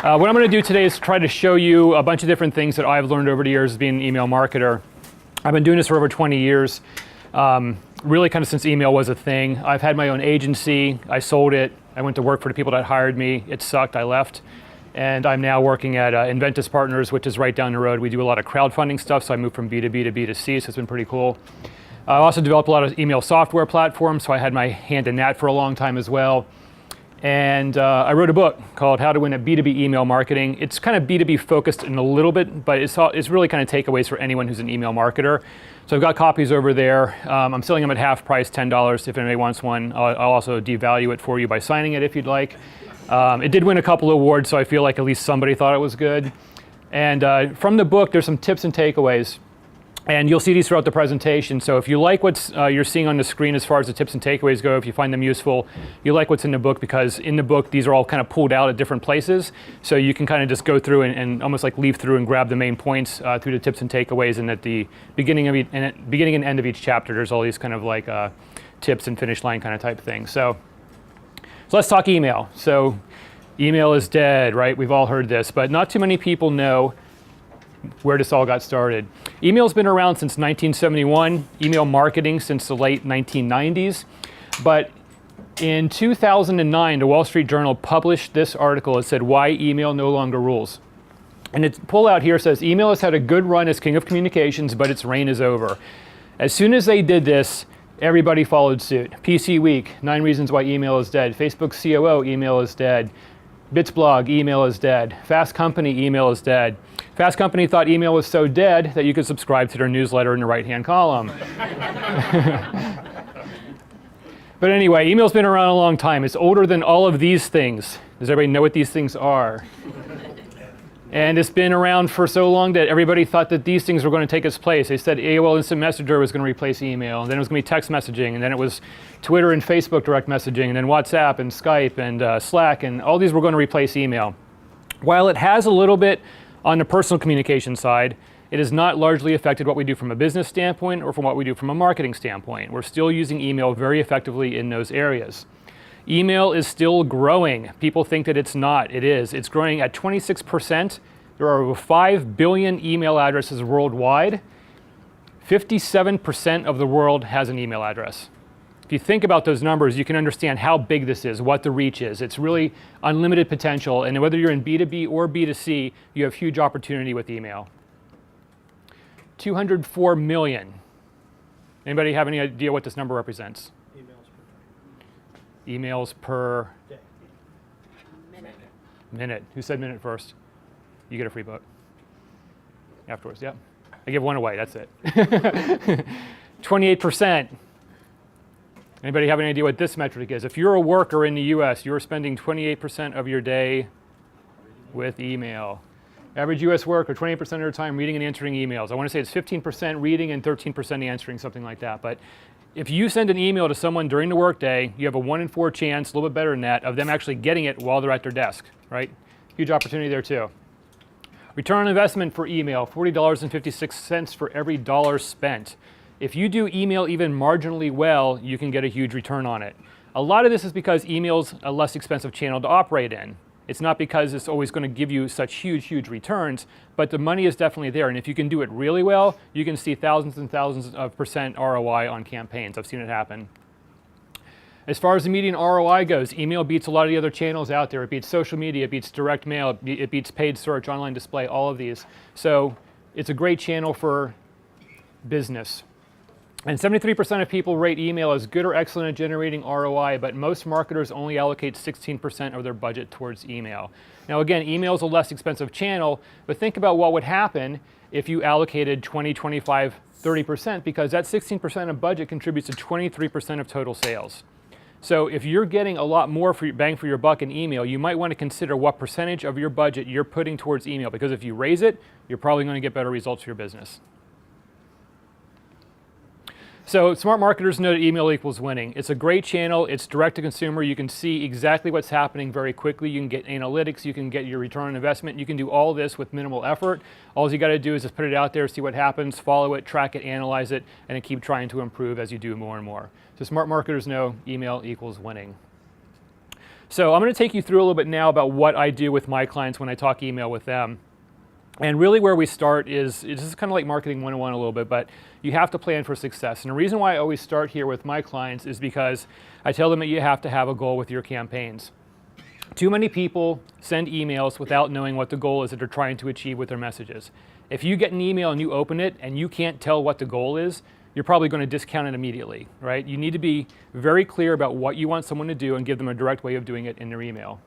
What I'm going to do today is try to show you a bunch of different things that I've learned over the years as being an email marketer. I've been doing this for over 20 years, really kind of since email was a thing. I've had my own agency. I sold it. I went to work for the people that hired me. It sucked. I left. And I'm now working at Inventus Partners, which is right down the road. We do a lot of crowdfunding stuff, so I moved from B2B to B2C, so it's been pretty cool. I also developed a lot of email software platforms, so I had my hand in that for a long time as well. And I wrote a book called How to Win at B2B Email Marketing. It's kind of B2B focused in a little bit, but it's really kind of takeaways for anyone who's an email marketer. So I've got copies over there. I'm selling them at half price, $10. If anybody wants one, I'll also devalue it for you by signing it if you'd like. It did win a couple of awards, so I feel like at least somebody thought it was good. And from the book, there's some tips and takeaways. And you'll see these throughout the presentation. So if you like what you're seeing on the screen as far as the tips and takeaways go, if you find them useful, you like what's in the book, because in the book, these are all kind of pulled out at different places. So you can kind of just go through and almost like leaf through and grab the main points through the tips and takeaways. And at the beginning and end of each chapter, there's all these kind of like tips and finish line kind of type things. So let's talk email. So email is dead, right? We've all heard this, but not too many people know where this all got started. Email's been around since 1971, email marketing since the late 1990s, but in 2009, the Wall Street Journal published this article. It said, "Why Email No Longer Rules." And its pull-out here says, email has had a good run as king of communications, but its reign is over. As soon as they did this, everybody followed suit. PC Week, 9 reasons why email is dead. Facebook COO, email is dead. Bitsblog, email is dead. Fast Company, email is dead. Fast Company thought email was so dead that you could subscribe to their newsletter in the right-hand column. But anyway, email's been around a long time. It's older than all of these things. Does everybody know what these things are? And it's been around for so long that everybody thought that these things were going to take its place. They said AOL Instant Messenger was going to replace email, and then it was going to be text messaging, and then it was Twitter and Facebook direct messaging, and then WhatsApp and Skype and Slack, and all these were going to replace email. While it has a little bit on the personal communication side, it has not largely affected what we do from a business standpoint or from what we do from a marketing standpoint. We're still using email very effectively in those areas. Email is still growing. People think that it's not. It is. It's growing at 26%. There are over 5 billion email addresses worldwide. 57% of the world has an email address. If you think about those numbers, you can understand how big this is, what the reach is. It's really unlimited potential. And whether you're in B2B or B2C, you have huge opportunity with email. 204 million. Anybody have any idea what this number represents? Emails per day. Minute. Who said minute first? You get a free book afterwards. Yeah, I give one away. That's it. 28%. Anybody have any idea what this metric is? If you're a worker in the US, you're spending 28% of your day with email. Average US worker, 28% of their time reading and answering emails. I want to say it's 15% reading and 13% answering, something like that. But if you send an email to someone during the workday, you have a 1 in 4 chance, a little bit better than that, of them actually getting it while they're at their desk, right? Huge opportunity there too. Return on investment for email, $40.56 for every dollar spent. If you do email even marginally well, you can get a huge return on it. A lot of this is because email's a less expensive channel to operate in. It's not because it's always going to give you such huge returns, but the money is definitely there. And if you can do it really well, you can see thousands and thousands of % ROI on campaigns. I've seen it happen. As far as the median ROI goes, email beats a lot of the other channels out there. It beats social media, it beats direct mail, it beats paid search, online display, all of these. So it's a great channel for business. And 73% of people rate email as good or excellent at generating ROI, but most marketers only allocate 16% of their budget towards email. Now again, email is a less expensive channel, but think about what would happen if you allocated 20, 25, 30%, because that 16% of budget contributes to 23% of total sales. So if you're getting a lot more for your bang for your buck in email, you might want to consider what percentage of your budget you're putting towards email, because if you raise it, you're probably going to get better results for your business. So smart marketers know that email equals winning. It's a great channel. It's direct to consumer. You can see exactly what's happening very quickly. You can get analytics. You can get your return on investment. You can do all this with minimal effort. All you got to do is just put it out there, see what happens, follow it, track it, analyze it, and then keep trying to improve as you do more and more. So smart marketers know email equals winning. So I'm going to take you through a little bit now about what I do with my clients when I talk email with them. And really where we start is, this is kind of like marketing 101 a little bit, but you have to plan for success. And the reason why I always start here with my clients is because I tell them that you have to have a goal with your campaigns. Too many people send emails without knowing what the goal is that they're trying to achieve with their messages. If you get an email and you open it and you can't tell what the goal is, you're probably going to discount it immediately, right? You need to be very clear about what you want someone to do and give them a direct way of doing it in their email.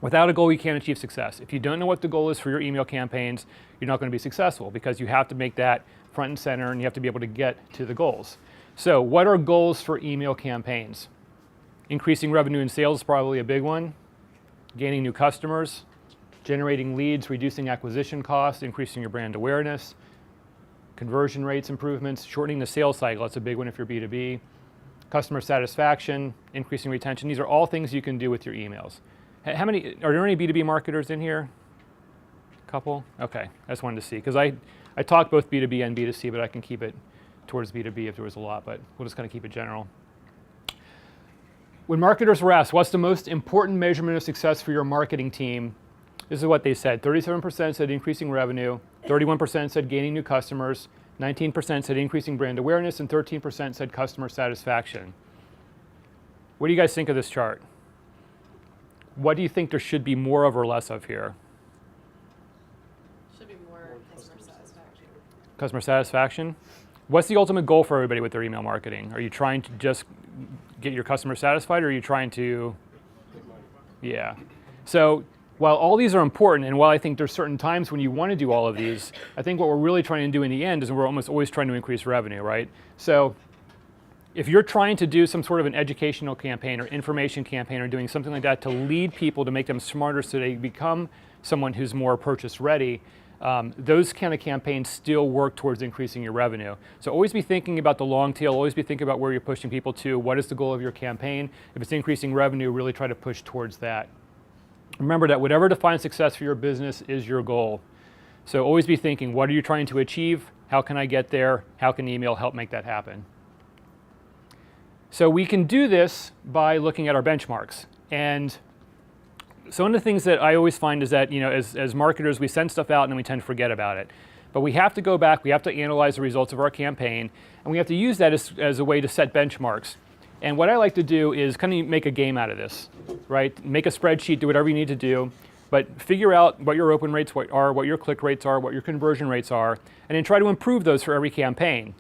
Without a goal, you can't achieve success. If you don't know what the goal is for your email campaigns, you're not going to be successful because you have to make that front and center and you have to be able to get to the goals. So what are goals for email campaigns? Increasing revenue and sales is probably a big one. Gaining new customers, generating leads, reducing acquisition costs, increasing your brand awareness, conversion rates improvements, shortening the sales cycle, that's a big one if you're B2B, customer satisfaction, increasing retention. These are all things you can do with your emails. Are there any B2B marketers in here? A couple? Okay, I just wanted to see, because I talk both B2B and B2C, but I can keep it towards B2B if there was a lot, but we'll just kind of keep it general. When marketers were asked, what's the most important measurement of success for your marketing team? This is what they said. 37% said increasing revenue, 31% said gaining new customers, 19% said increasing brand awareness, and 13% said customer satisfaction. What do you guys think of this chart? What do you think there should be more of or less of here? Should be more customer satisfaction. Customer satisfaction? What's the ultimate goal for everybody with their email marketing? Are you trying to just get your customer satisfied, or are you trying to? Yeah. So while all these are important, and while I think there's certain times when you want to do all of these, I think what we're really trying to do in the end is we're almost always trying to increase revenue, right? So if you're trying to do some sort of an educational campaign or information campaign or doing something like that to lead people, to make them smarter so they become someone who's more purchase ready, those kind of campaigns still work towards increasing your revenue. So always be thinking about the long tail, always be thinking about where you're pushing people to, what is the goal of your campaign. If it's increasing revenue, really try to push towards that. Remember that whatever defines success for your business is your goal. So always be thinking, what are you trying to achieve? How can I get there? How can email help make that happen? So we can do this by looking at our benchmarks. And so one of the things that I always find is that, as marketers, we send stuff out and then we tend to forget about it. But we have to go back, we have to analyze the results of our campaign, and we have to use that as a way to set benchmarks. And what I like to do is kind of make a game out of this, right? Make a spreadsheet, do whatever you need to do, but figure out what your open rates are, what your click rates are, what your conversion rates are, and then try to improve those for every campaign.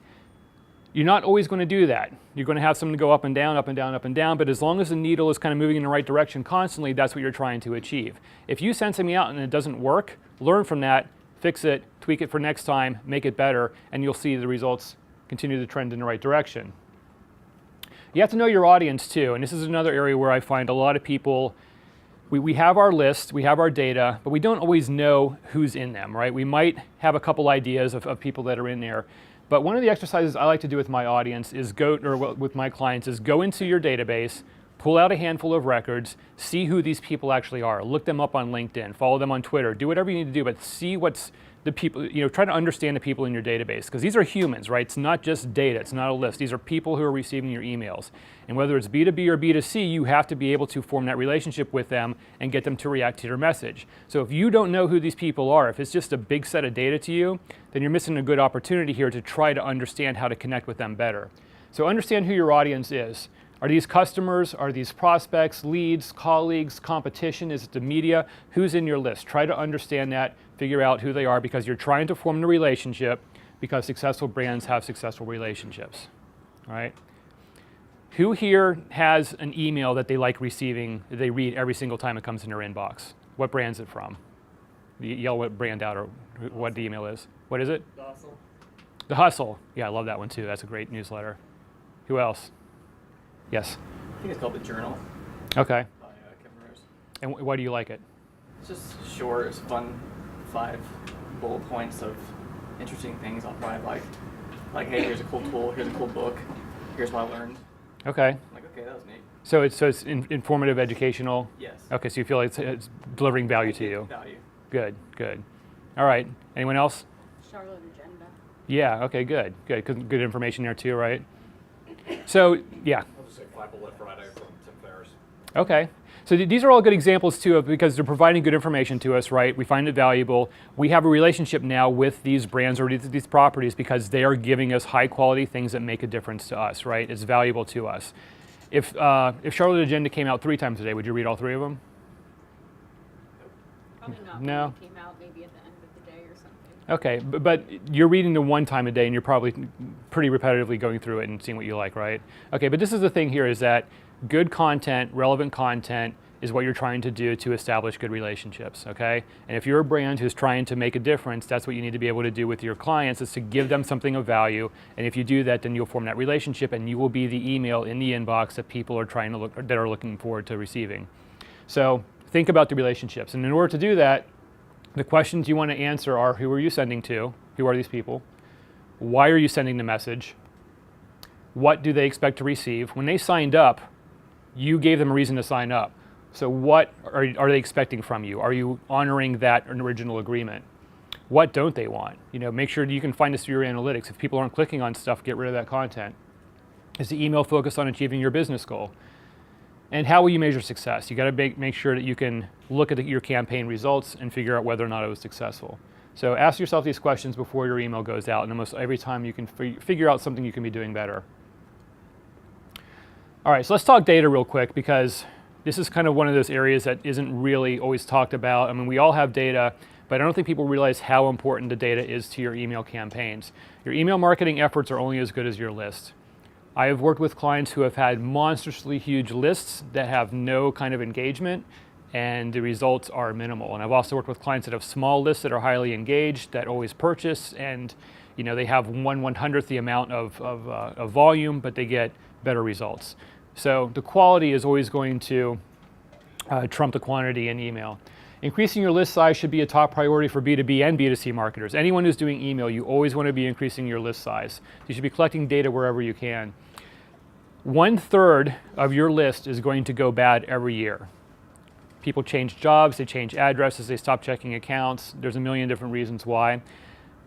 You're not always going to do that. You're going to have something to go up and down, up and down, up and down, but as long as the needle is kind of moving in the right direction constantly, that's what you're trying to achieve. If you send something out and it doesn't work, learn from that, fix it, tweak it for next time, make it better, and you'll see the results continue to trend in the right direction. You have to know your audience too, and this is another area where I find a lot of people, we have our list, we have our data, but we don't always know who's in them, right? We might have a couple ideas of people that are in there. But one of the exercises I like to do with my audience is with my clients is go into your database, pull out a handful of records, see who these people actually are, look them up on LinkedIn, follow them on Twitter, do whatever you need to do, but see what's the people, try to understand the people in your database, because these are humans, right? It's not just data, it's not a list. These are people who are receiving your emails. And whether it's B2B or B2C, you have to be able to form that relationship with them and get them to react to your message. So if you don't know who these people are, if it's just a big set of data to you, then you're missing a good opportunity here to try to understand how to connect with them better. So understand who your audience is. Are these customers? Are these prospects, leads, colleagues, competition? Is it the media? Who's in your list? Try to understand that, figure out who they are, because you're trying to form the relationship, because successful brands have successful relationships, all right? Who here has an email that they like receiving, that they read every single time it comes in their inbox? What brand's it from? Yell what brand out or what the email is. What is it? The Hustle. The Hustle. Yeah, I love that one too. That's a great newsletter. Who else? Yes. I think it's called The Journal Okay. by Kevin Rose. And why do you like it? It's just short, it's fun, 5 bullet points of interesting things I'll probably like, hey, here's a cool tool, here's a cool book, here's what I learned. Okay. I'm like, okay, that was neat. So it's informative, educational? Yes. Okay, so you feel like it's delivering value to you. Value. Good, good. All right. Anyone else? Charlotte Agenda. Yeah, okay, good. Good information there too, right? So, yeah. I'll just say 5 Bullet Friday from Tim Ferriss. Okay. So these are all good examples too, of because they're providing good information to us, right? We find it valuable. We have a relationship now with these brands or these properties because they are giving us high quality things that make a difference to us, right? It's valuable to us. If Charlotte Agenda came out 3 times a day, would you read all 3 of them? Probably not No. when it came out, maybe at the end of the day or something. Okay, but you're reading them 1 time a day and you're probably pretty repetitively going through it and seeing what you like, right? Okay, but this is the thing here is that good content, relevant content is what you're trying to do to establish good relationships, okay? And if you're a brand who's trying to make a difference, that's what you need to be able to do with your clients, is to give them something of value. And if you do that, then you'll form that relationship and you will be the email in the inbox that people are trying to that are looking forward to receiving. So think about the relationships. And in order to do that, the questions you want to answer are, who are you sending to? Who are these people? Why are you sending the message? What do they expect to receive? When they signed up, you gave them a reason to sign up. So what are they expecting from you? Are you honoring that original agreement? What don't they want? You know, make sure you can find this through your analytics. If people aren't clicking on stuff, get rid of that content. Is the email focused on achieving your business goal? And how will you measure success? You got to make sure that you can look at your campaign results and figure out whether or not it was successful. So ask yourself these questions before your email goes out, and almost every time you can figure out something you can be doing better. All right, so let's talk data real quick, because this is kind of one of those areas that isn't really always talked about. I mean, we all have data, but I don't think people realize how important the data is to your email campaigns. Your email marketing efforts are only as good as your list. I have worked with clients who have had monstrously huge lists that have no kind of engagement, and the results are minimal. And I've also worked with clients that have small lists that are highly engaged, that always purchase, and you know, they have 1/100th the amount of volume, but they get better results. So the quality is always going to trump the quantity in email. Increasing your list size should be a top priority for B2B and B2C marketers. Anyone who's doing email, you always want to be increasing your list size. You should be collecting data wherever you can. 1/3 of your list is going to go bad every year. People change jobs, they change addresses, they stop checking accounts. There's a million different reasons why.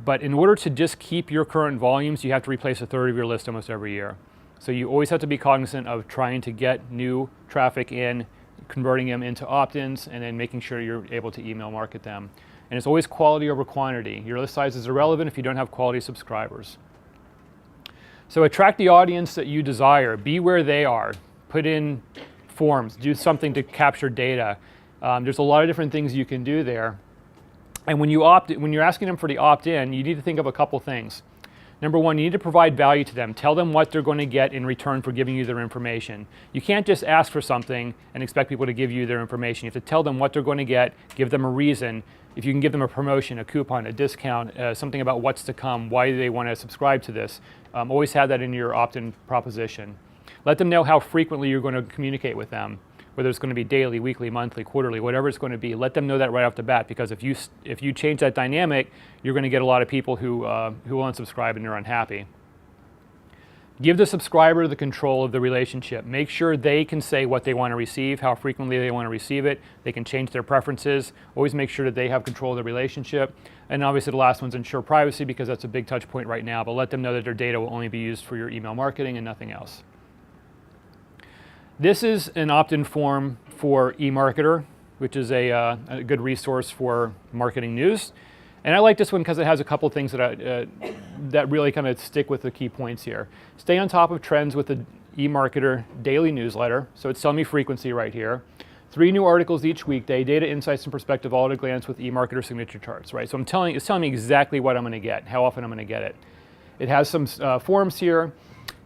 But in order to just keep your current volumes, you have to replace 1/3 of your list almost every year. So you always have to be cognizant of trying to get new traffic in, converting them into opt-ins, and then making sure you're able to email market them. And it's always quality over quantity. Your list size is irrelevant if you don't have quality subscribers. So attract the audience that you desire. Be where they are. Put in forms. Do something to capture data. There's a lot of different things you can do there. And when you're asking them for the opt-in, you need to think of a couple things. Number one, you need to provide value to them. Tell them what they're going to get in return for giving you their information. You can't just ask for something and expect people to give you their information. You have to tell them what they're going to get, give them a reason. If you can give them a promotion, a coupon, a discount, something about what's to come, why they want to subscribe to this, always have that in your opt-in proposition. Let them know how frequently you're going to communicate with them, whether it's going to be daily, weekly, monthly, quarterly, whatever it's going to be. Let them know that right off the bat, because if you change that dynamic, you're going to get a lot of people who will unsubscribe and they're unhappy. Give the subscriber the control of the relationship. Make sure they can say what they want to receive, how frequently they want to receive it. They can change their preferences. Always make sure that they have control of the relationship. And obviously the last one's ensure privacy, because that's a big touch point right now, but let them know that their data will only be used for your email marketing and nothing else. This is an opt-in form for eMarketer, which is a good resource for marketing news. And I like this one because it has a couple things that really kind of stick with the key points here. Stay on top of trends with the eMarketer daily newsletter. So it's telling me frequency right here. 3 new articles each weekday, data, insights, and perspective all at a glance with eMarketer signature charts, right? So it's telling me exactly what I'm going to get, how often I'm going to get it. It has some forums here.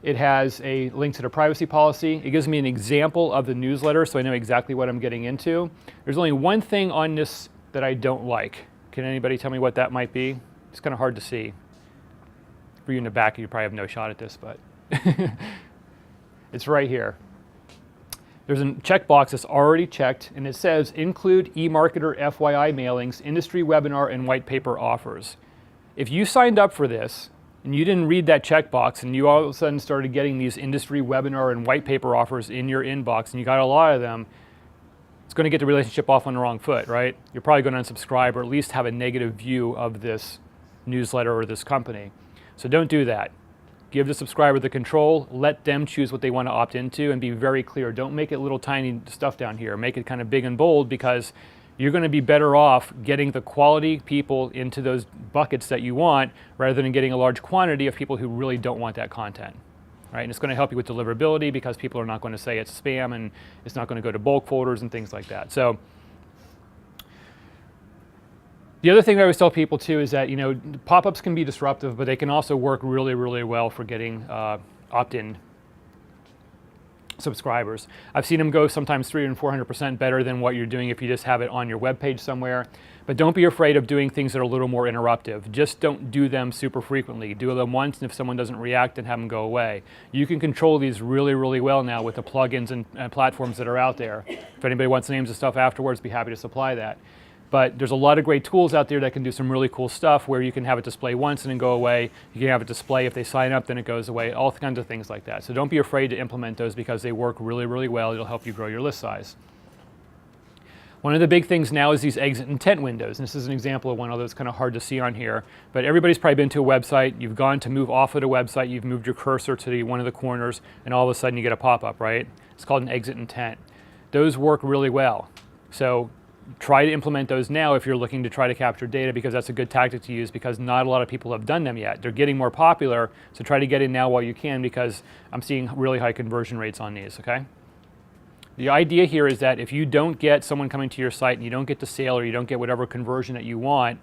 It has a link to the privacy policy. It gives me an example of the newsletter, so I know exactly what I'm getting into. There's only one thing on this that I don't like. Can anybody tell me what that might be? It's kind of hard to see. For you in the back, you probably have no shot at this, but it's right here. There's a checkbox that's already checked, and it says include eMarketer FYI mailings, industry webinar, and white paper offers. If you signed up for this, and you didn't read that checkbox, and you all of a sudden started getting these industry webinar and white paper offers in your inbox, and you got a lot of them, it's going to get the relationship off on the wrong foot, right? You're probably going to unsubscribe or at least have a negative view of this newsletter or this company. So don't do that. Give the subscriber the control, let them choose what they want to opt into, and be very clear. Don't make it little tiny stuff down here. Make it kind of big and bold, because you're going to be better off getting the quality people into those buckets that you want, rather than getting a large quantity of people who really don't want that content. Right? And it's going to help you with deliverability, because people are not going to say it's spam, and it's not going to go to bulk folders and things like that. So the other thing I always tell people too is that, pop-ups can be disruptive, but they can also work really, really well for getting opt-in subscribers. I've seen them go sometimes 300 and 400% better than what you're doing if you just have it on your web page somewhere. But don't be afraid of doing things that are a little more interruptive. Just don't do them super frequently. Do them once, and if someone doesn't react, then have them go away. You can control these really, really well now with the plugins and platforms that are out there. If anybody wants names of stuff afterwards, be happy to supply that. But there's a lot of great tools out there that can do some really cool stuff, where you can have it display once and then go away. You can have it display if they sign up, then it goes away, all kinds of things like that. So don't be afraid to implement those, because they work really, really well. It'll help you grow your list size. One of the big things now is these exit intent windows. And this is an example of one, although it's kind of hard to see on here. But everybody's probably been to a website. You've gone to move off of the website. You've moved your cursor to one of the corners, and all of a sudden you get a pop-up, right? It's called an exit intent. Those work really well. So try to implement those now if you're looking to try to capture data, because that's a good tactic to use, because not a lot of people have done them yet. They're getting more popular, so try to get in now while you can, because I'm seeing really high conversion rates on these, okay? The idea here is that if you don't get someone coming to your site and you don't get the sale, or you don't get whatever conversion that you want,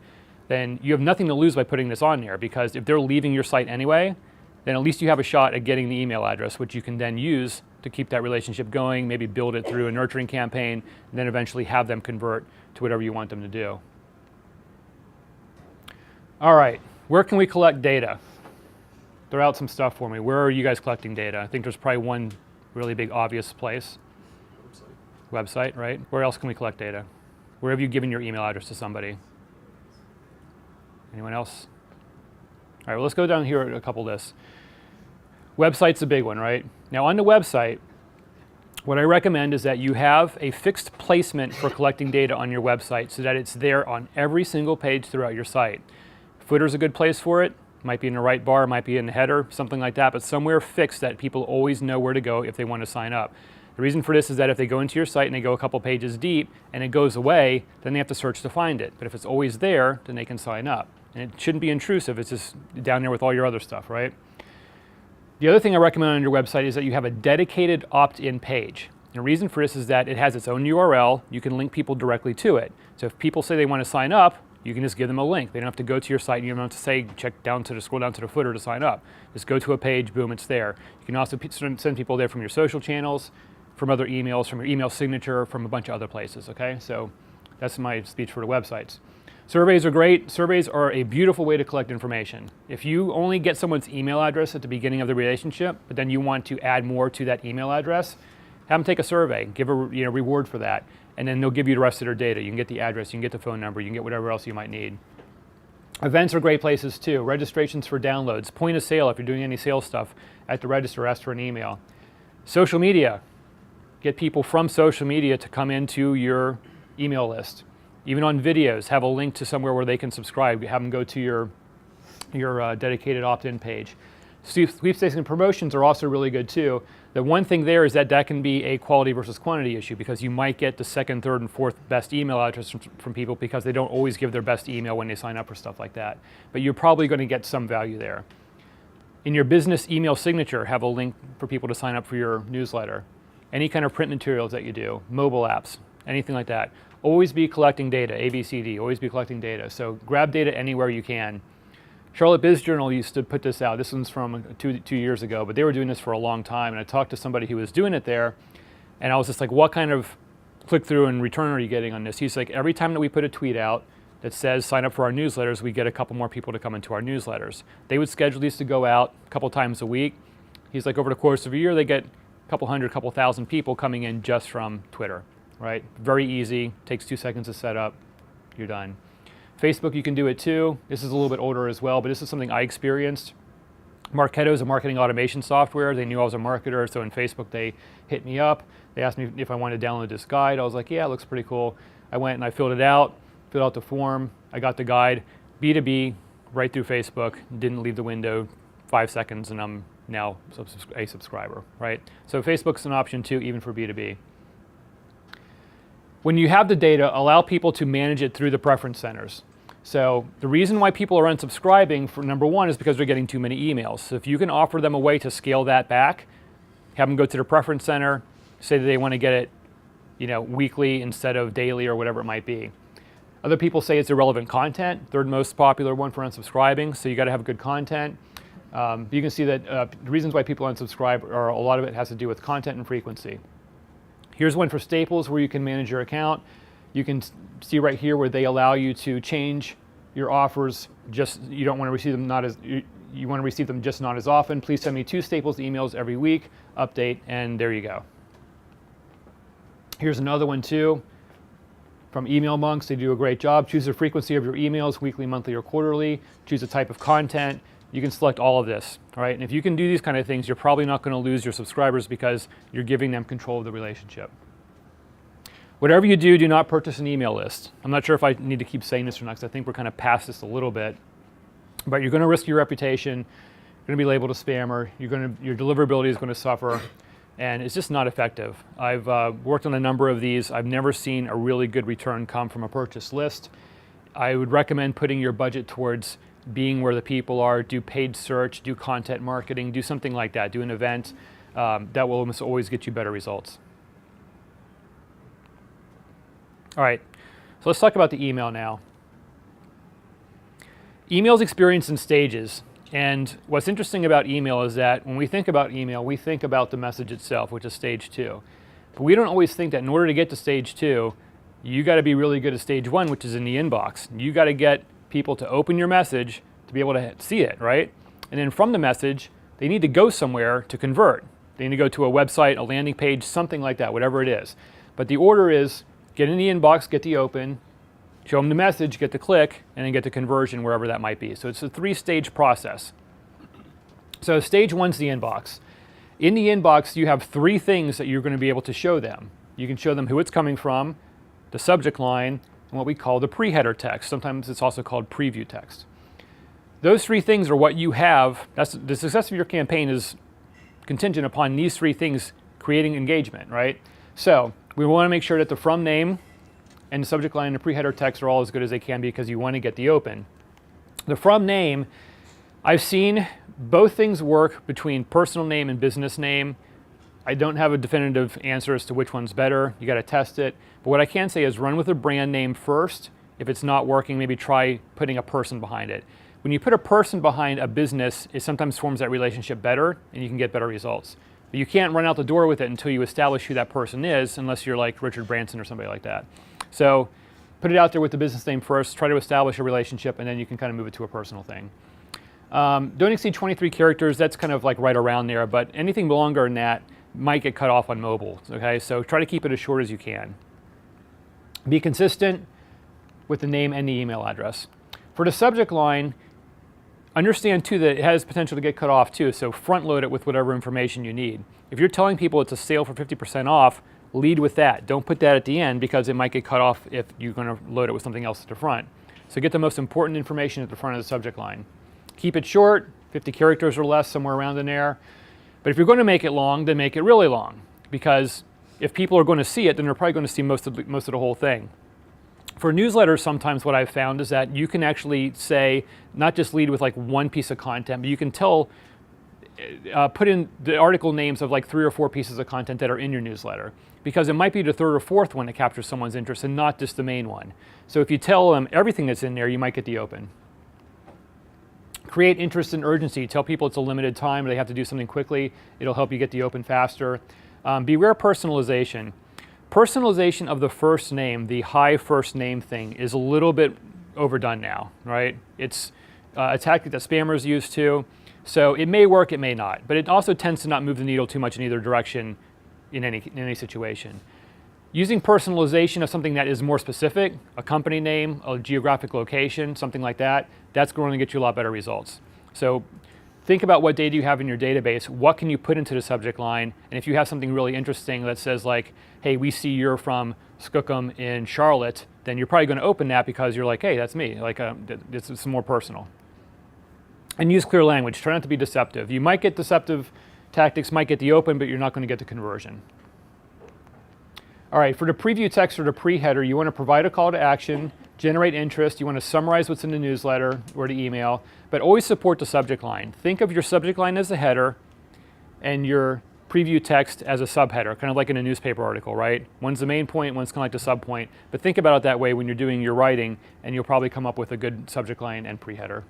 then you have nothing to lose by putting this on there, because if they're leaving your site anyway, then at least you have a shot at getting the email address, which you can then use to keep that relationship going, maybe build it through a nurturing campaign, and then eventually have them convert to whatever you want them to do. All right, where can we collect data? Throw out some stuff for me. Where are you guys collecting data? I think there's probably one really big obvious place. Website, right? Where else can we collect data? Where have you given your email address to somebody? Anyone else? All right, well, let's go down here a couple lists. Website's a big one, right? Now on the website, what I recommend is that you have a fixed placement for collecting data on your website, so that it's there on every single page throughout your site. Footer's a good place for it. Might be in the right bar, might be in the header, something like that, but somewhere fixed that people always know where to go if they want to sign up. The reason for this is that if they go into your site and they go a couple pages deep and it goes away, then they have to search to find it. But if it's always there, then they can sign up. And it shouldn't be intrusive. It's just down there with all your other stuff, right? The other thing I recommend on your website is that you have a dedicated opt-in page. And the reason for this is that it has its own URL. You can link people directly to it. So if people say they want to sign up, you can just give them a link. They don't have to go to your site, and you don't have to say, scroll down to the footer to sign up. Just go to a page, boom, it's there. You can also send people there from your social channels, from other emails, from your email signature, from a bunch of other places, okay? So that's my speech for the websites. Surveys are great. Surveys are a beautiful way to collect information. If you only get someone's email address at the beginning of the relationship, but then you want to add more to that email address, have them take a survey, give a reward for that, and then they'll give you the rest of their data. You can get the address, you can get the phone number, you can get whatever else you might need. Events are great places too. Registrations for downloads, point of sale if you're doing any sales stuff at the register, ask for an email. Social media, get people from social media to come into your email list. Even on videos, have a link to somewhere where they can subscribe. Have them go to your dedicated opt-in page. Sweepstakes and promotions are also really good too. The one thing there is that that can be a quality versus quantity issue, because you might get the second, third, and fourth best email address from people, because they don't always give their best email when they sign up for stuff like that. But you're probably going to get some value there. In your business email signature, have a link for people to sign up for your newsletter. Any kind of print materials that you do, mobile apps, anything like that. Always be collecting data, ABCD, always be collecting data. So grab data anywhere you can. Charlotte Biz Journal used to put this out. This one's from two years ago, but they were doing this for a long time. And I talked to somebody who was doing it there, and I was just like, what kind of click-through and return are you getting on this? He's like, every time that we put a tweet out that says sign up for our newsletters, we get a couple more people to come into our newsletters. They would schedule these to go out a couple times a week. He's like, over the course of a year, they get a couple hundred, couple thousand people coming in just from Twitter. Right? Very easy, takes 2 seconds to set up, you're done. Facebook, you can do it too. This is a little bit older as well, but this is something I experienced. Marketo is a marketing automation software. They knew I was a marketer, so in Facebook they hit me up. They asked me if I wanted to download this guide. I was like, yeah, it looks pretty cool. I went and I filled out the form, I got the guide, B2B, right through Facebook, didn't leave the window 5 seconds and I'm now a subscriber, right? So Facebook's an option too, even for B2B. When you have the data, allow people to manage it through the preference centers. So the reason why people are unsubscribing, for number one, is because they're getting too many emails. So if you can offer them a way to scale that back, have them go to the preference center, say that they want to get it, weekly instead of daily or whatever it might be. Other people say it's irrelevant content, third most popular one for unsubscribing, so you got to have good content. You can see that the reasons why people unsubscribe are a lot of it has to do with content and frequency. Here's one for Staples where you can manage your account. You can see right here where they allow you to change your offers. You don't want to receive them you want to receive them just not as often. Please send me 2 Staples emails every week, update, and there you go. Here's another one too from Email Monks. They do a great job. Choose the frequency of your emails, weekly, monthly, or quarterly. Choose the type of content. You can select all of this, all right? And if you can do these kind of things, you're probably not going to lose your subscribers because you're giving them control of the relationship. Whatever you do, do not purchase an email list. I'm not sure if I need to keep saying this or not because I think we're kind of past this a little bit. But you're going to risk your reputation. You're going to be labeled a spammer. Your deliverability is going to suffer. And it's just not effective. I've worked on a number of these. I've never seen a really good return come from a purchase list. I would recommend putting your budget towards being where the people are, do paid search, do content marketing, do something like that, do an event. That will almost always get you better results. All right, so let's talk about the email now. Email is experienced in stages. And what's interesting about email is that when we think about email, we think about the message itself, which is stage 2. But we don't always think that in order to get to stage 2, you got to be really good at stage 1, which is in the inbox. You got to get people to open your message to be able to see it, right? And then from the message, they need to go somewhere to convert. They need to go to a website, a landing page, something like that, whatever it is. But the order is get in the inbox, get the open, show them the message, get the click, and then get the conversion wherever that might be. So it's a 3-stage process. So stage 1's the inbox. In the inbox, you have 3 things that you're going to be able to show them. You can show them who it's coming from, the subject line, and what we call the pre-header text. Sometimes it's also called preview text. Those 3 things are what you have. The success of your campaign is contingent upon these 3 things creating engagement, right? So we want to make sure that the from name and the subject line and the pre-header text are all as good as they can be because you want to get the open. The from name, I've seen both things work between personal name and business name. I don't have a definitive answer as to which one's better. You got to test it. But what I can say is run with a brand name first. If it's not working, maybe try putting a person behind it. When you put a person behind a business, it sometimes forms that relationship better and you can get better results. But you can't run out the door with it until you establish who that person is, unless you're like Richard Branson or somebody like that. So put it out there with the business name first, try to establish a relationship, and then you can kind of move it to a personal thing. Don't exceed 23 characters, that's kind of like right around there, but anything longer than that might get cut off on mobile, okay? So try to keep it as short as you can. Be consistent with the name and the email address. For the subject line, understand too that it has potential to get cut off too, so front load it with whatever information you need. If you're telling people it's a sale for 50% off, lead with that. Don't put that at the end because it might get cut off if you're going to load it with something else at the front. So get the most important information at the front of the subject line. Keep it short, 50 characters or less, somewhere around in there. But if you're going to make it long, then make it really long. Because if people are going to see it, then they're probably going to see most of the whole thing. For newsletters, sometimes what I've found is that you can actually say, not just lead with like one piece of content, but you can put in the article names of like 3 or 4 pieces of content that are in your newsletter. Because it might be the 3rd or 4th one that captures someone's interest and not just the main one. So if you tell them everything that's in there, you might get the open. Create interest and urgency. Tell people it's a limited time, they have to do something quickly. It'll help you get the open faster. Beware personalization. Personalization of the first name, the high first name thing, is a little bit overdone now, right? It's a tactic that spammers use too. So it may work, it may not. But it also tends to not move the needle too much in either direction in any situation. Using personalization of something that is more specific, a company name, a geographic location, something like that, that's going to get you a lot better results. So think about what data you have in your database, what can you put into the subject line, and if you have something really interesting that says like, hey, we see you're from Skookum in Charlotte, then you're probably going to open that because you're like, hey, that's me, like it's more personal. And use clear language. Try not to be deceptive. You might get deceptive tactics, might get the open, but you're not going to get the conversion. All right, for the preview text or the pre-header, you want to provide a call to action, generate interest, you want to summarize what's in the newsletter or the email, but always support the subject line. Think of your subject line as a header and your preview text as a subheader, kind of like in a newspaper article, right? One's the main point, one's kind of like the subpoint, but think about it that way when you're doing your writing, and you'll probably come up with a good subject line and pre-header.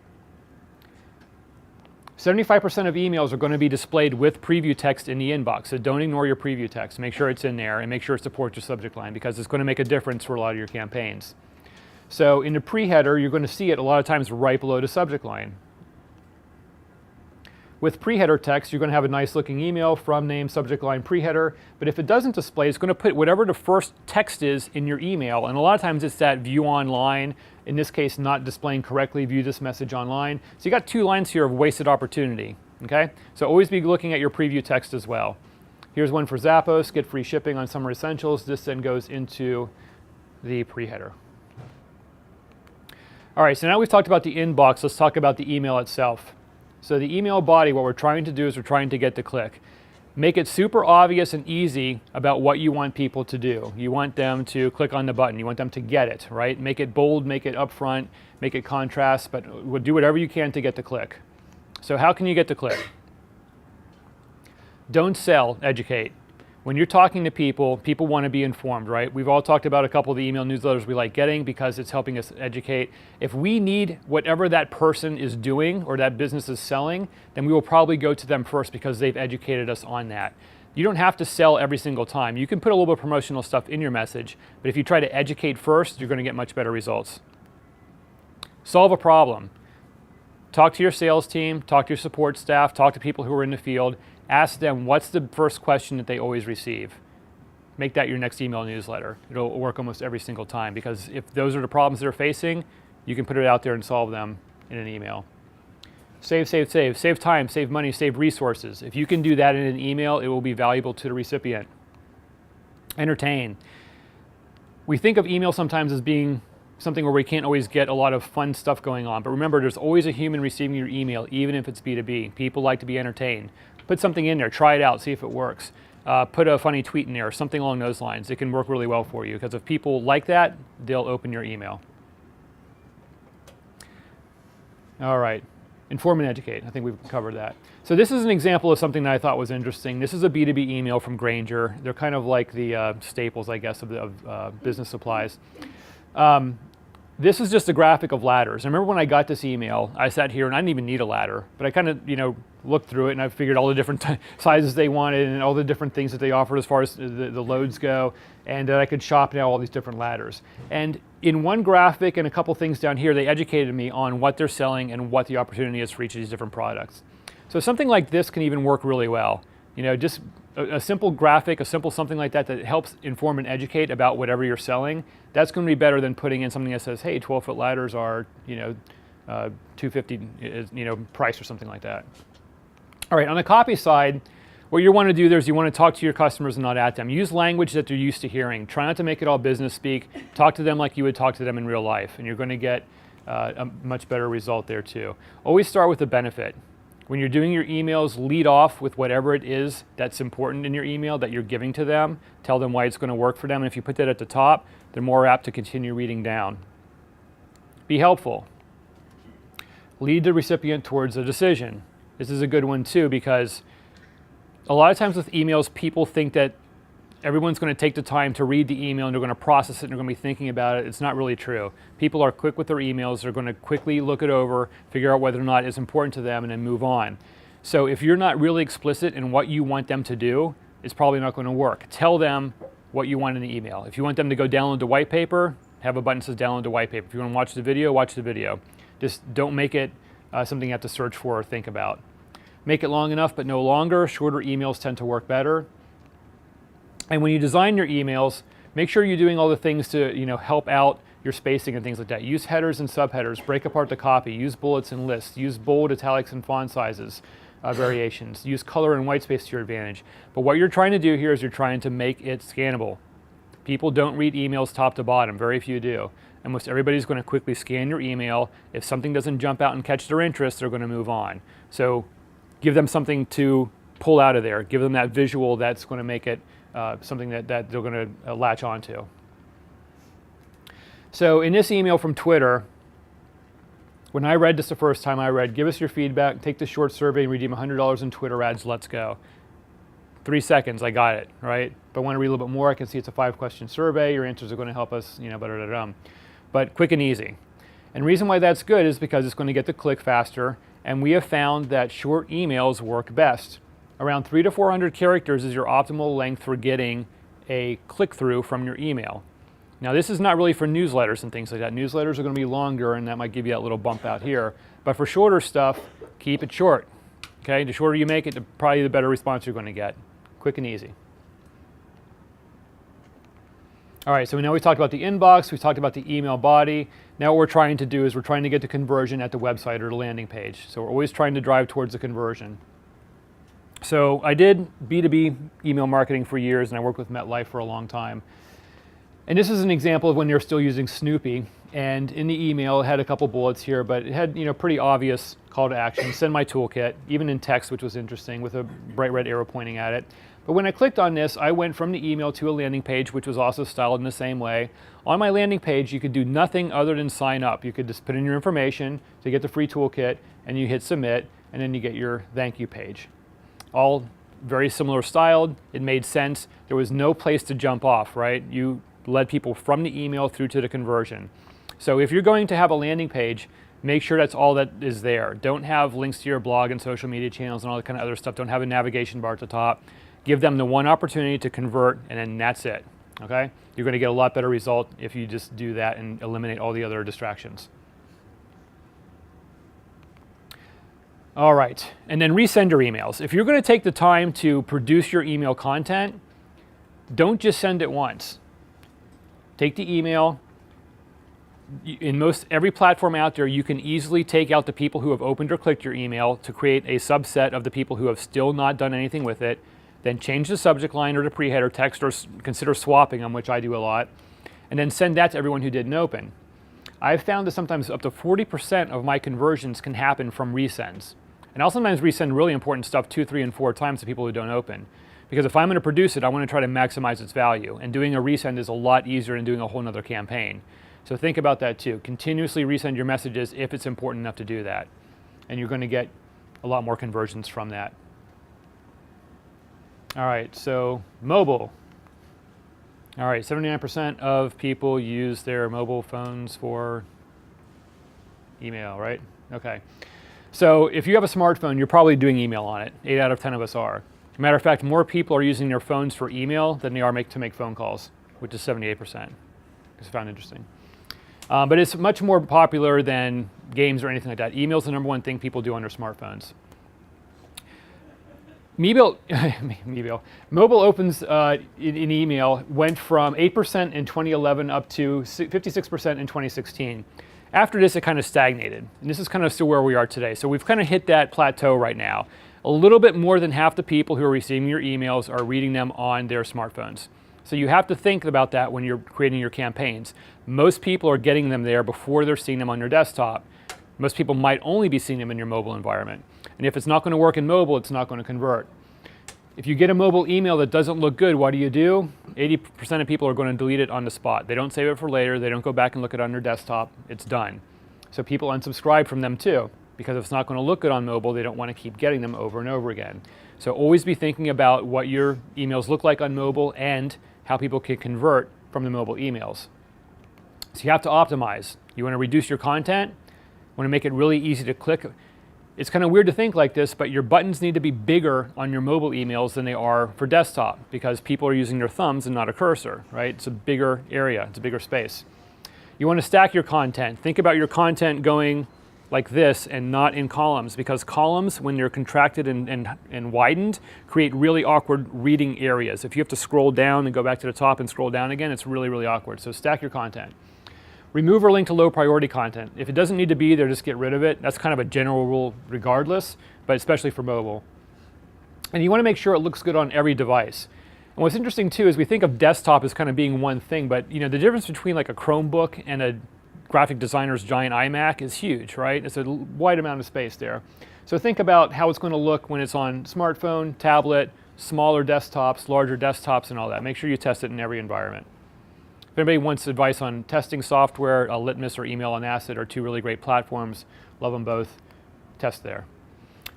75% of emails are going to be displayed with preview text in the inbox, so don't ignore your preview text. Make sure it's in there and make sure it supports your subject line because it's going to make a difference for a lot of your campaigns. So in the pre-header, you're going to see it a lot of times right below the subject line. With pre-header text, you're going to have a nice looking email from name, subject line, pre-header, but if it doesn't display, it's going to put whatever the first text is in your email, and a lot of times it's that view online, in this case not displaying correctly, view this message online. So you got 2 lines here of wasted opportunity, okay? So always be looking at your preview text as well. Here's one for Zappos, get free shipping on summer essentials. This then goes into the pre-header. All right, so now we've talked about the inbox, let's talk about the email itself. So the email body, what we're trying to do is we're trying to get the click. Make it super obvious and easy about what you want people to do. You want them to click on the button. You want them to get it, right? Make it bold, make it upfront, make it contrast, but do whatever you can to get the click. So how can you get the click? Don't sell, educate. When you're talking to people, people want to be informed, right? We've all talked about a couple of the email newsletters we like getting because it's helping us educate. If we need whatever that person is doing or that business is selling, then we will probably go to them first because they've educated us on that. You don't have to sell every single time. You can put a little bit of promotional stuff in your message, but if you try to educate first, you're going to get much better results. Solve a problem. Talk to your sales team, talk to your support staff, talk to people who are in the field. Ask them what's the first question that they always receive. Make that your next email newsletter. It'll work almost every single time because if those are the problems they're facing, you can put it out there and solve them in an email. Save, save, save. Save time, save money, save resources. If you can do that in an email, it will be valuable to the recipient. Entertain. We think of email sometimes as being something where we can't always get a lot of fun stuff going on, but remember there's always a human receiving your email, even if it's B2B. People like to be entertained. Put something in there, try it out, see if it works. Put a funny tweet in there or something along those lines. It can work really well for you because if people like that, they'll open your email. All right, inform and educate. I think we've covered that. So this is an example of something that I thought was interesting. This is a B2B email from Grainger. They're kind of like the staples, I guess, of business supplies. This is just a graphic of ladders. I remember when I got this email, I sat here and I didn't even need a ladder, but I kind of, looked through it and I figured all the different sizes they wanted and all the different things that they offered as far as the loads go, and that I could shop now all these different ladders. And in one graphic and a couple things down here, they educated me on what they're selling and what the opportunity is for each of these different products. So something like this can even work really well. Just a simple graphic, a simple something like that that helps inform and educate about whatever you're selling, that's going to be better than putting in something that says, hey, 12-foot ladders are, $250, price or something like that. All right, on the copy side, what you want to do there is you want to talk to your customers and not at them. Use language that they're used to hearing. Try not to make it all business speak. Talk to them like you would talk to them in real life, and you're going to get a much better result there too. Always start with the benefit. When you're doing your emails, lead off with whatever it is that's important in your email that you're giving to them. Tell them why it's going to work for them. And if you put that at the top, they're more apt to continue reading down. Be helpful. Lead the recipient towards a decision. This is a good one too because a lot of times with emails, people think that everyone's going to take the time to read the email and they're going to process it and they're going to be thinking about it. It's not really true. People are quick with their emails. They're going to quickly look it over, figure out whether or not it's important to them, and then move on. So if you're not really explicit in what you want them to do, it's probably not going to work. Tell them what you want in the email. If you want them to go download the white paper, have a button that says download the white paper. If you want to watch the video, watch the video. Just don't make it something you have to search for or think about. Make it long enough, but no longer. Shorter emails tend to work better. And when you design your emails, make sure you're doing all the things to help out your spacing and things like that. Use headers and subheaders, break apart the copy, use bullets and lists, use bold, italics, and font sizes variations, use color and white space to your advantage. But what you're trying to do here is you're trying to make it scannable. People don't read emails top to bottom. Very few do. Almost everybody's going to quickly scan your email. If something doesn't jump out and catch their interest, they're going to move on. So give them something to pull out of there. Give them that visual that's going to make it something that they're going to latch onto. So in this email from Twitter, when I read this the first time, I read, give us your feedback, take this short survey, and redeem $100 in Twitter ads, let's go. 3 seconds, I got it, right? If I want to read a little bit more, I can see it's a 5-question survey. Your answers are going to help us, but quick and easy. And the reason why that's good is because it's going to get the click faster, and we have found that short emails work best. Around 300 to 400 characters is your optimal length for getting a click-through from your email. Now, this is not really for newsletters and things like that. Newsletters are going to be longer, and that might give you that little bump out here. But for shorter stuff, keep it short. Okay, the shorter you make it, probably the better response you're going to get. Quick and easy. All right, so now we talked about the inbox, we talked about the email body. Now what we're trying to do is we're trying to get the conversion at the website or the landing page. So we're always trying to drive towards the conversion. So I did B2B email marketing for years, and I worked with MetLife for a long time. And this is an example of when you're still using Snoopy. And in the email, it had a couple bullets here, but it had pretty obvious call to action, send my toolkit, even in text, which was interesting, with a bright red arrow pointing at it. But when I clicked on this, I went from the email to a landing page, which was also styled in the same way. On my landing page, you could do nothing other than sign up. You could just put in your information to get the free toolkit, and you hit submit, and then you get your thank you page. All very similar styled. It made sense. There was no place to jump off, right? You led people from the email through to the conversion. So if you're going to have a landing page, make sure that's all that is there. Don't have links to your blog and social media channels and all that kind of other stuff. Don't have a navigation bar at the top. Give them the one opportunity to convert, and then that's it, okay? You're going to get a lot better result if you just do that and eliminate all the other distractions. All right, and then resend your emails. If you're going to take the time to produce your email content, don't just send it once. Take the email. In most every platform out there, you can easily take out the people who have opened or clicked your email to create a subset of the people who have still not done anything with it. Then change the subject line or the pre-header text, or consider swapping them, which I do a lot, and then send that to everyone who didn't open. I've found that sometimes up to 40% of my conversions can happen from resends. And I'll sometimes resend really important stuff 2, 3, and 4 times to people who don't open. Because if I'm going to produce it, I want to try to maximize its value. And doing a resend is a lot easier than doing a whole nother campaign. So think about that too. Continuously resend your messages if it's important enough to do that. And you're going to get a lot more conversions from that. All right, so mobile. All right, 79% of people use their mobile phones for email, right? Okay. So if you have a smartphone, you're probably doing email on it. 8 out of 10 of us are. Matter of fact, more people are using their phones for email than they are to make phone calls, which is 78%, which I found interesting. But it's much more popular than games or anything like that. Email is the #1 thing people do on their smartphones. Mobile opens in email went from 8% in 2011 up to 56% in 2016. After this, it kind of stagnated. And this is kind of still where we are today. So we've kind of hit that plateau right now. A little bit more than half the people who are receiving your emails are reading them on their smartphones. So you have to think about that when you're creating your campaigns. Most people are getting them there before they're seeing them on your desktop. Most people might only be seeing them in your mobile environment. And if it's not going to work in mobile, it's not going to convert. If you get a mobile email that doesn't look good, what do? 80% of people are going to delete it on the spot. They don't save it for later. They don't go back and look at it on their desktop. It's done. So people unsubscribe from them too, because if it's not going to look good on mobile, they don't want to keep getting them over and over again. So always be thinking about what your emails look like on mobile and how people can convert from the mobile emails. So you have to optimize. You want to reduce your content, want to make it really easy to click. It's kind of weird to think like this, but your buttons need to be bigger on your mobile emails than they are for desktop, because people are using their thumbs and not a cursor, right? It's a bigger area, it's a bigger space. You want to stack your content. Think about your content going like this and not in columns, because columns, when they're contracted and widened, create really awkward reading areas. If you have to scroll down and go back to the top and scroll down again, it's really, really awkward. So stack your content. Remove or link to low priority content. If it doesn't need to be there, just get rid of it. That's kind of a general rule regardless, but especially for mobile. And you want to make sure it looks good on every device. And what's interesting too is we think of desktop as kind of being one thing, but the difference between like a Chromebook and a graphic designer's giant iMac is huge, right? It's a wide amount of space there. So think about how it's going to look when it's on smartphone, tablet, smaller desktops, larger desktops, and all that. Make sure you test it in every environment. If anybody wants advice on testing software, Litmus or Email and Acid are two really great platforms. Love them both. Test there.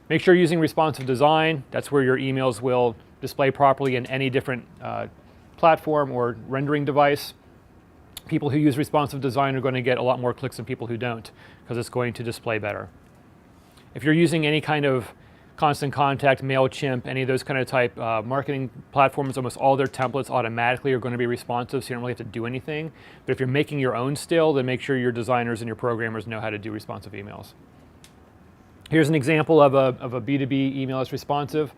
Make sure you're using responsive design. That's where your emails will display properly in any different platform or rendering device. People who use responsive design are going to get a lot more clicks than people who don't, because it's going to display better. If you're using any kind of Constant Contact, MailChimp, any of those kind of type marketing platforms, almost all their templates automatically are going to be responsive, so you don't really have to do anything. But if you're making your own still, then make sure your designers and your programmers know how to do responsive emails. Here's an example of a B2B email that's responsive.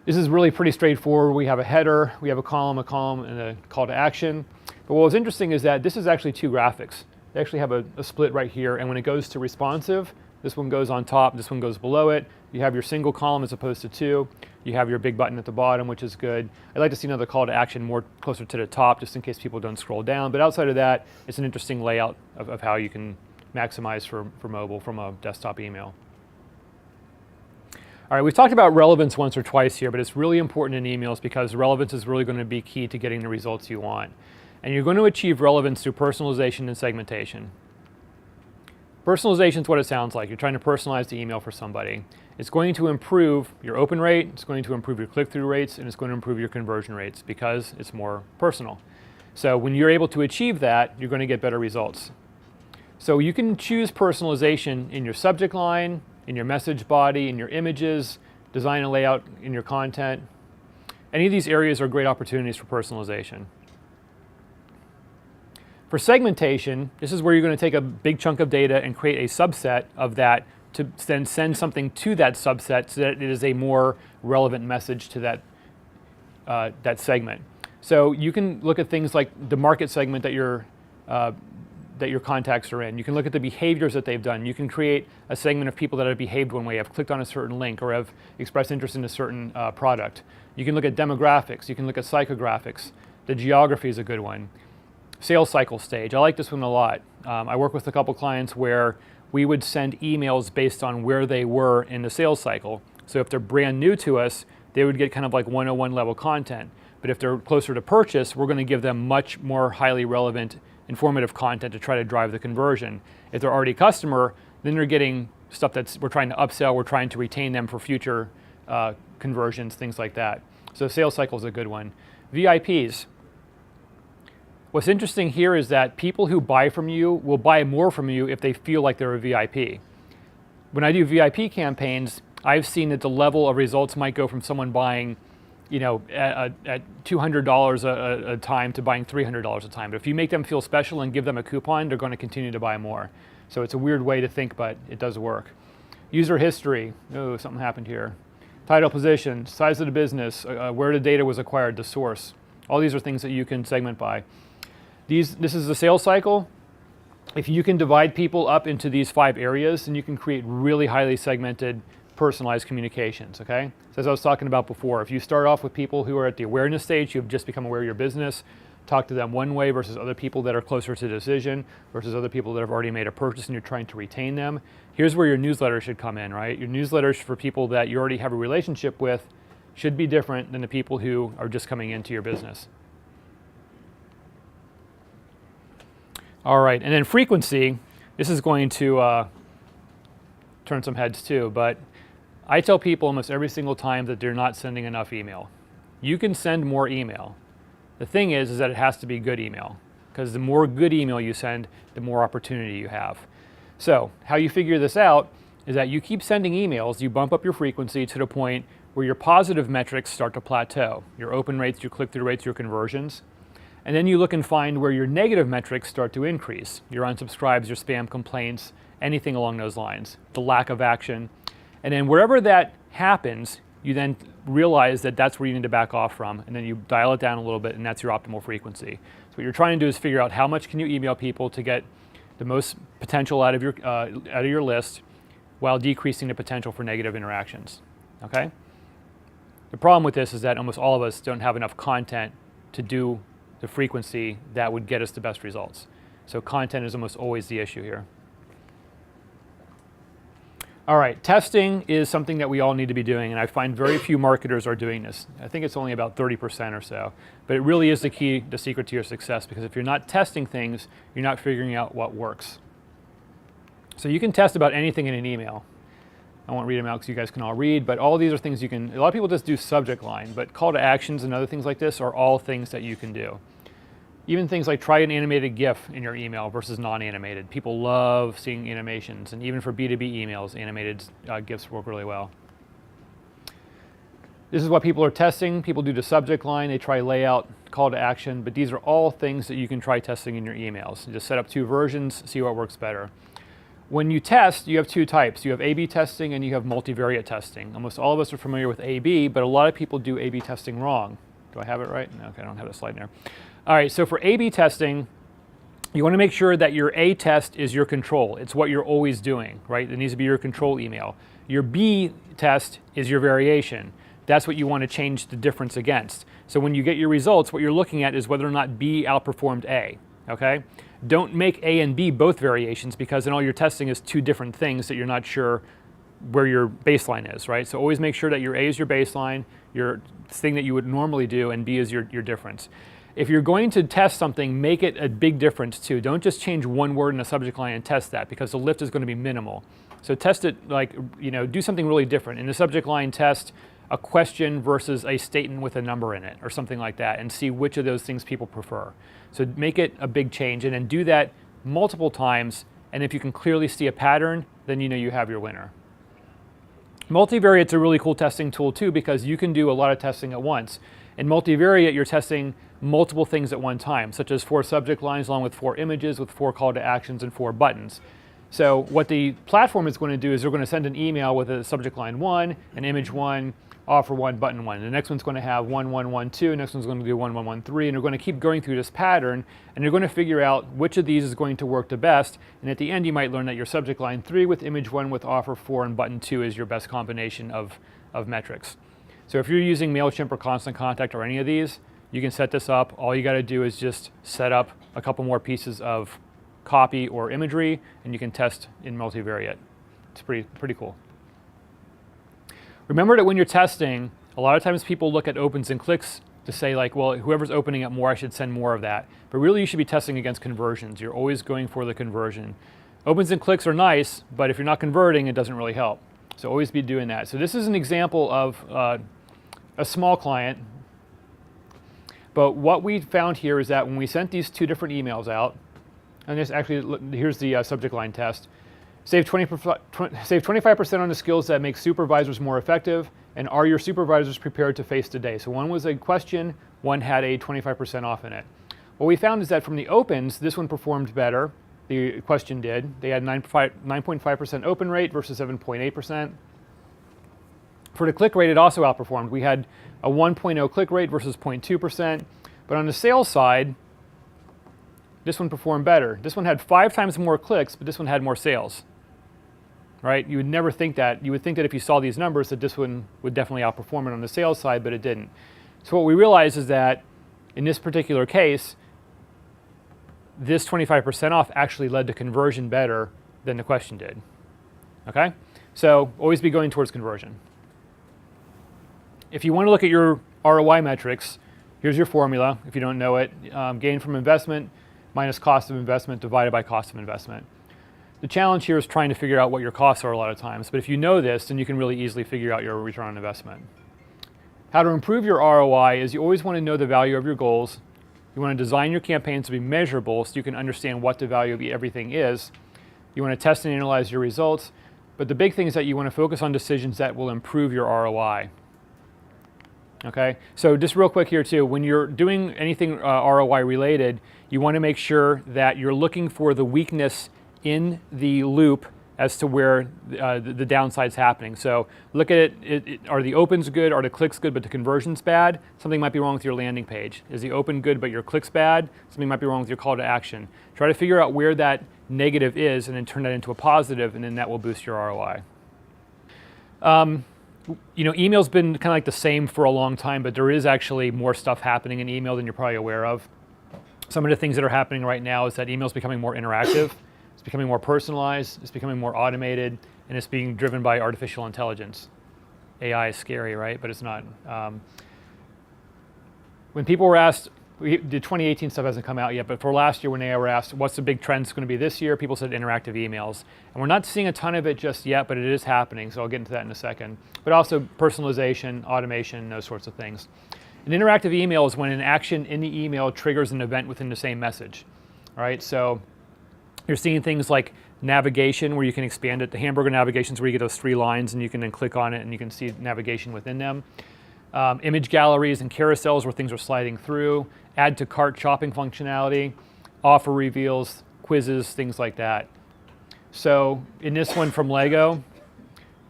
This is really pretty straightforward. We have a header, we have a column, and a call to action. But what was interesting is that this is actually two graphics. They actually have a split right here, and when it goes to responsive, this one goes on top, this one goes below it. You have your single column as opposed to two. You have your big button at the bottom, which is good. I'd like to see another call to action more closer to the top, just in case people don't scroll down. But outside of that, it's an interesting layout of how you can maximize for mobile from a desktop email. All right, we've talked about relevance once or twice here, but it's really important in emails because relevance is really going to be key to getting the results you want. And you're going to achieve relevance through personalization and segmentation. Personalization is what it sounds like. You're trying to personalize the email for somebody. It's going to improve your open rate, it's going to improve your click-through rates, and it's going to improve your conversion rates because it's more personal. So when you're able to achieve that, you're going to get better results. So you can choose personalization in your subject line, in your message body, in your images, design and layout in your content. Any of these areas are great opportunities for personalization. For segmentation, this is where you're going to take a big chunk of data and create a subset of that to then send something to that subset so that it is a more relevant message to that segment. So you can look at things like the market segment that your contacts are in. You can look at the behaviors that they've done. You can create a segment of people that have behaved one way, have clicked on a certain link, or have expressed interest in a certain product. You can look at demographics. You can look at psychographics. The geography is a good one. Sales cycle stage. I like this one a lot. I work with a couple clients where we would send emails based on where they were in the sales cycle. So if they're brand new to us, they would get kind of like 101 level content. But if they're closer to purchase, we're going to give them much more highly relevant, informative content to try to drive the conversion. If they're already a customer, then they're getting stuff we're trying to upsell, we're trying to retain them for future conversions, things like that. So sales cycle is a good one. VIPs. What's interesting here is that people who buy from you will buy more from you if they feel like they're a VIP. When I do VIP campaigns, I've seen that the level of results might go from someone buying, at $200 a time to buying $300 a time. But if you make them feel special and give them a coupon, they're going to continue to buy more. So it's a weird way to think, but it does work. User history. Oh, something happened here. Title, position, size of the business, where the data was acquired, the source. All these are things that you can segment by. This is the sales cycle. If you can divide people up into these 5 areas, then you can create really highly segmented, personalized communications, okay? So as I was talking about before, if you start off with people who are at the awareness stage, you've just become aware of your business, talk to them one way versus other people that are closer to decision versus other people that have already made a purchase and you're trying to retain them. Here's where your newsletter should come in, right? Your newsletters for people that you already have a relationship with should be different than the people who are just coming into your business. All right, and then frequency. This is going to turn some heads too, but I tell people almost every single time that they're not sending enough email. You can send more email. The thing is that it has to be good email, because the more good email you send, the more opportunity you have. So how you figure this out is that you keep sending emails, you bump up your frequency to the point where your positive metrics start to plateau. Your open rates, your click-through rates, your conversions. And then you look and find where your negative metrics start to increase. Your unsubscribes, your spam complaints, anything along those lines, the lack of action. And then wherever that happens, you then realize that that's where you need to back off from, and then you dial it down a little bit, and that's your optimal frequency. So what you're trying to do is figure out how much can you email people to get the most potential out of your list while decreasing the potential for negative interactions, okay? The problem with this is that almost all of us don't have enough content to do the frequency that would get us the best results. So content is almost always the issue here. All right, testing is something that we all need to be doing, and I find very few marketers are doing this. I think it's only about 30% or so, but it really is the key, the secret to your success, because if you're not testing things, you're not figuring out what works. So you can test about anything in an email. I won't read them out because you guys can all read, but all these are things you can, a lot of people just do subject line, but call to actions and other things like this are all things that you can do. Even things like try an animated GIF in your email versus non-animated. People love seeing animations, and even for B2B emails, animated GIFs work really well. This is what people are testing. People do the subject line, they try layout, call to action, but these are all things that you can try testing in your emails. You just set up 2 versions, see what works better. When you test, you have 2 types. You have A/B testing and you have multivariate testing. Almost all of us are familiar with A/B, but a lot of people do A/B testing wrong. Do I have it right? No, okay, I don't have a slide in there. All right, so for A/B testing, you want to make sure that your A test is your control. It's what you're always doing, right? It needs to be your control email. Your B test is your variation. That's what you want to change the difference against. So when you get your results, what you're looking at is whether or not B outperformed A, okay? Don't make A and B both variations, because then all you're testing is 2 different things that you're not sure where your baseline is, right? So always make sure that your A is your baseline, your thing that you would normally do, and B is your difference. If you're going to test something, make it a big difference too. Don't just change one word in a subject line and test that, because the lift is going to be minimal. So test it like, do something really different. In the subject line, test a question versus a statement with a number in it or something like that, and see which of those things people prefer. So make it a big change, and then do that multiple times, and if you can clearly see a pattern, then you know you have your winner. Multivariate's a really cool testing tool too, because you can do a lot of testing at once. In multivariate, you're testing multiple things at one time, such as 4 subject lines along with 4 images with 4 call to actions and 4 buttons. So what the platform is going to do is they're going to send an email with a subject line 1, an image 1, offer 1, button 1. The next one's going to have 1, 1, 1, 2, next one's going to do 1, 1, 1, 3, and they're going to keep going through this pattern, and you're going to figure out which of these is going to work the best, and at the end you might learn that your subject line 3 with image 1 with offer 4 and button 2 is your best combination of metrics. So if you're using MailChimp or Constant Contact or any of these, you can set this up. All you got to do is just set up a couple more pieces of copy or imagery, and you can test in multivariate. It's pretty cool. Remember that when you're testing, a lot of times people look at opens and clicks to say like, well, whoever's opening up more, I should send more of that. But really you should be testing against conversions. You're always going for the conversion. Opens and clicks are nice, but if you're not converting, it doesn't really help. So always be doing that. So this is an example of a small client. But what we found here is that when we sent these 2 different emails out, and this actually, here's the subject line test, save 25% on the skills that make supervisors more effective, and are your supervisors prepared to face today? So one was a question, one had a 25% off in it. What we found is that from the opens, this one performed better. The question did. They had 9.5% open rate versus 7.8%. For the click rate, it also outperformed. We had a 1.0 click rate versus 0.2%. But on the sales side, this one performed better. This one had 5 times more clicks, but this one had more sales. Right? You would never think that. You would think that if you saw these numbers that this one would definitely outperform it on the sales side, but it didn't. So what we realized is that in this particular case, this 25% off actually led to conversion better than the question did. Okay? So always be going towards conversion. If you want to look at your ROI metrics, here's your formula, if you don't know it. Gain from investment minus cost of investment divided by cost of investment. The challenge here is trying to figure out what your costs are a lot of times, but if you know this, then you can really easily figure out your return on investment. How to improve your ROI is you always want to know the value of your goals. You want to design your campaigns to be measurable so you can understand what the value of everything is. You want to test and analyze your results, but the big thing is that you want to focus on decisions that will improve your ROI. Okay, so just real quick here too, when you're doing anything ROI related, you want to make sure that you're looking for the weakness in the loop as to where the downside's happening. So look at it, are the opens good, are the clicks good, but the conversion's bad? Something might be wrong with your landing page. Is the open good, but your click's bad? Something might be wrong with your call to action. Try to figure out where that negative is and then turn that into a positive, and then that will boost your ROI. email's been kind of like the same for a long time, but there is actually more stuff happening in email than you're probably aware of. Some of the things that are happening right now is that email is becoming more interactive, it's becoming more personalized, it's becoming more automated, and it's being driven by artificial intelligence. AI is scary, right? But it's not. When people were asked, the 2018 stuff hasn't come out yet, but for last year when they were asked, what's the big trend going to be this year, people said interactive emails. And we're not seeing a ton of it just yet, but it is happening, so I'll get into that in a second. But also personalization, automation, those sorts of things. An interactive email is when an action in the email triggers an event within the same message. All right, so you're seeing things like navigation where you can expand it. The hamburger navigation is where you get those 3 lines and you can then click on it and you can see navigation within them. Image galleries and carousels where things are sliding through, add to cart shopping functionality, offer reveals, quizzes, things like that. So in this one from Lego,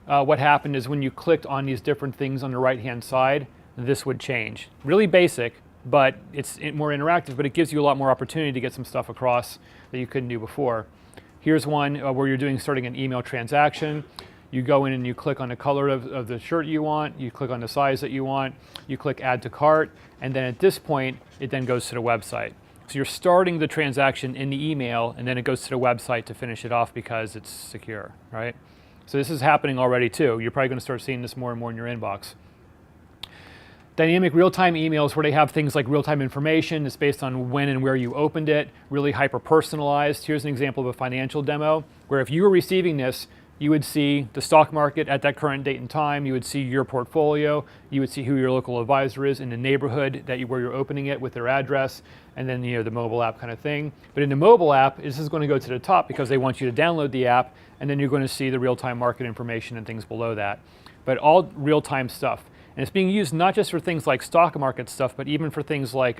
what happened is when you clicked on these different things on the right-hand side, this would change. Really basic, but it's more interactive, but it gives you a lot more opportunity to get some stuff across that you couldn't do before. Here's one where you're starting an email transaction. You go in and you click on the color of the shirt you want, you click on the size that you want, you click add to cart, and then at this point, it then goes to the website. So you're starting the transaction in the email, and then it goes to the website to finish it off because it's secure, right? So this is happening already too. You're probably going to start seeing this more and more in your inbox. Dynamic real-time emails where they have things like real-time information. It's based on when and where you opened it, really hyper-personalized. Here's an example of a financial demo where if you were receiving this, you would see the stock market at that current date and time, you would see your portfolio, you would see who your local advisor is in the neighborhood where you're opening it with their address, and then the mobile app kind of thing. But in the mobile app, this is going to go to the top because they want you to download the app, and then you're going to see the real-time market information and things below that. But all real-time stuff. And it's being used not just for things like stock market stuff, but even for things like,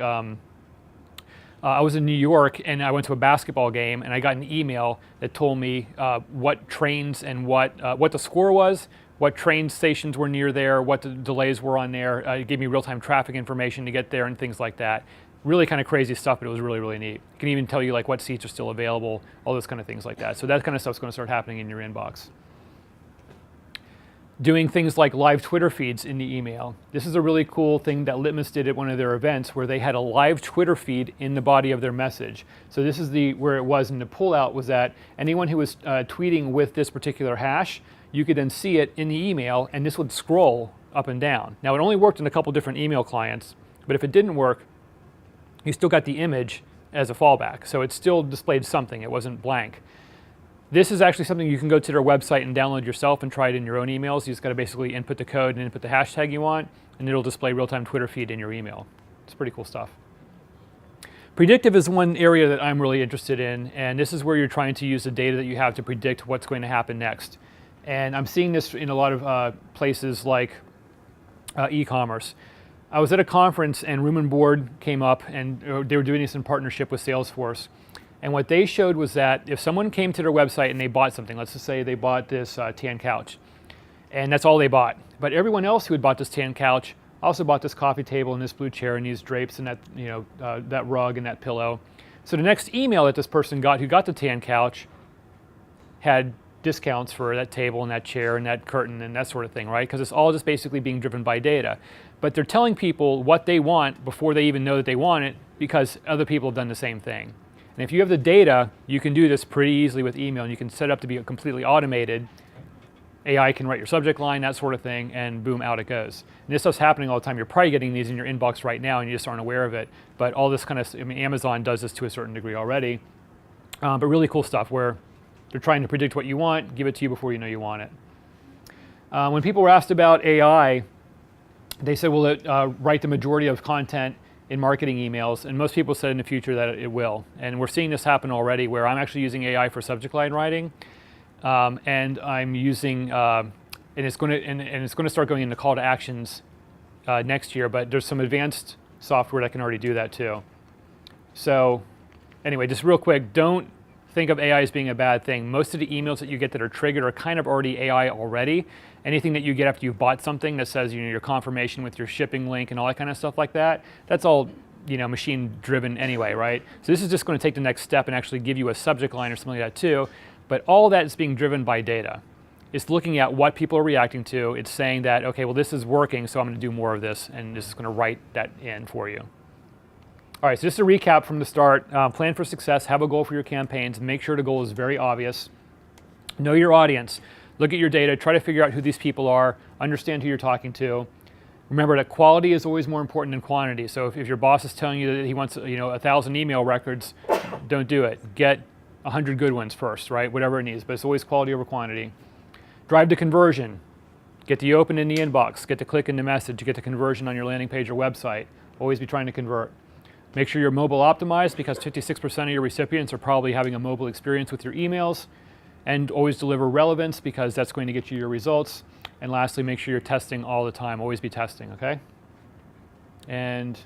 I was in New York and I went to a basketball game and I got an email that told me what trains and what the score was, what train stations were near there, what the delays were on there. It gave me real-time traffic information to get there and things like that. Really kind of crazy stuff, but it was really, really neat. It can even tell you like what seats are still available, all those kind of things like that. So that kind of stuff's going to start happening in your inbox. Doing things like live Twitter feeds in the email. This is a really cool thing that Litmus did at one of their events where they had a live Twitter feed in the body of their message. So this is where it was, and the pullout was that anyone who was tweeting with this particular hash, you could then see it in the email, and this would scroll up and down. Now it only worked in a couple different email clients, but if it didn't work, you still got the image as a fallback. So it still displayed something, it wasn't blank. This is actually something you can go to their website and download yourself and try it in your own emails. You just got to basically input the code and input the hashtag you want, and it'll display real-time Twitter feed in your email. It's pretty cool stuff. Predictive is one area that I'm really interested in, and this is where you're trying to use the data that you have to predict what's going to happen next. And I'm seeing this in a lot of places like e-commerce. I was at a conference and Room and Board came up, and they were doing this in partnership with Salesforce. And what they showed was that if someone came to their website and they bought something, let's just say they bought this tan couch, and that's all they bought. But everyone else who had bought this tan couch also bought this coffee table and this blue chair and these drapes and that, that rug and that pillow. So the next email that this person got who got the tan couch had discounts for that table and that chair and that curtain and that sort of thing, right? Because it's all just basically being driven by data. But they're telling people what they want before they even know that they want it because other people have done the same thing. And if you have the data, you can do this pretty easily with email, and you can set up to be completely automated. AI can write your subject line, that sort of thing, and boom, out it goes. And this stuff's happening all the time. You're probably getting these in your inbox right now, and you just aren't aware of it. But all this kind of, Amazon does this to a certain degree already. But really cool stuff where they're trying to predict what you want, give it to you before you know you want it. When people were asked about AI, they said, will it write the majority of content in marketing emails? And most people said in the future that it will. And we're seeing this happen already where I'm actually using AI for subject line writing. And I'm using, and it's going to start going into call to actions next year, but there's some advanced software that can already do that too. So anyway, just real quick, don't think of AI as being a bad thing. Most of the emails that you get that are triggered are kind of already AI already. Anything that you get after you've bought something that says your confirmation with your shipping link and all that kind of stuff like that, that's all machine driven anyway, right? So this is just going to take the next step and actually give you a subject line or something like that too. But all that is being driven by data. It's looking at what people are reacting to. It's saying that, okay, well, this is working, so I'm going to do more of this, and this is going to write that in for you. All right, so just a recap from the start. Plan for success, have a goal for your campaigns, make sure the goal is very obvious. Know your audience, look at your data, try to figure out who these people are, understand who you're talking to. Remember that quality is always more important than quantity. So if your boss is telling you that he wants 1,000 email records, don't do it. Get 100 good ones first, right? Whatever it needs, but it's always quality over quantity. Drive to conversion. Get the open in the inbox, get the click in the message, get the conversion on your landing page or website. Always be trying to convert. Make sure you're mobile optimized because 56% of your recipients are probably having a mobile experience with your emails. And always deliver relevance because that's going to get you your results. And lastly, make sure you're testing all the time. Always be testing, okay? And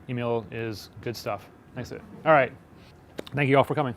email is good stuff. Thanks. All right. Thank you all for coming.